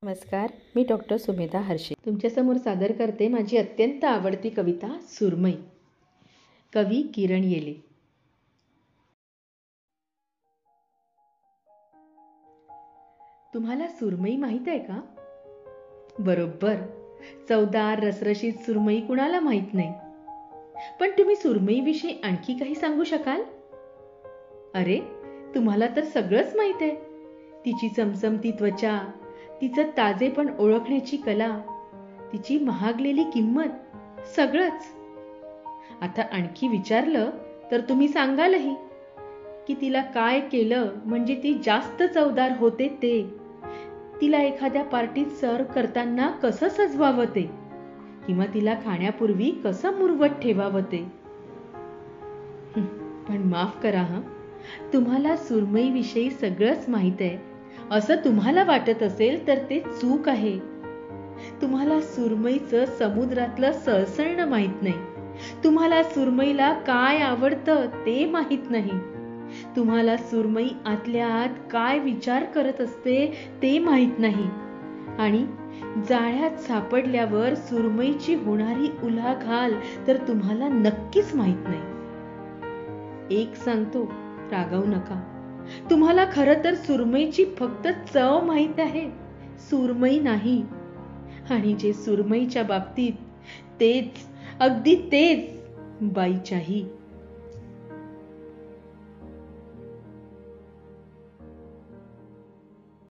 नमस्कार, मी doctor Sumedha Hershey तुमच्यासमोर सादर करते माझी अत्यंत आवडती कविता सुरमई. कवी किरण येले. तुम्हाला सुरमई माहित आहे का? बरोबर, चवदार रसरशीत सुरमई कुणाला माहित नाही. पण तुम्ही सुरमईविषयी आणखी काही सांगू शकाल? अरे, तुम्हाला तर सगळंच माहित आहे. तिची चमचमती त्वचा, तिचं ताजेपण ओळखण्याची कला, तिची महागलेली किंमत, सगळंच. आता आणखी विचारलं तर तुम्ही सांगालही की तिला काय केलं म्हणजे ती जास्त चवदार होते ते, तिला एखाद्या पार्टीत सर्व करताना कसं सजवावं ते, किंवा तिला खाण्यापूर्वी कसं मुरवत ठेवावं ते. पण माफ करा हं, तुम्हाला सुरमईविषयी सगळंच माहित आहे असं तुम्हाला वाटत असेल तर ते चूक आहे. तुम्हाला सुरमईचं समुद्रातलं सळसळणं माहित नाही. तुम्हाला सुरमईला काय आवडतं ते माहित नाही. तुम्हाला सुरमई आतल्या आत काय विचार करत असते ते माहित नाही. आणि जाळ्यात सापडल्यावर सुरमईची होणारी उलाढाल तर तुम्हाला नक्कीच माहित नाही. एक सांगतो, रागावू नका. तुम्हाला खरं तर सुरमईची फक्त चव माहित आहे, सुरमई नाही. आणि जे सुरमईच्या बाबतीत, तेच, अगदी तेच बाईच्याही.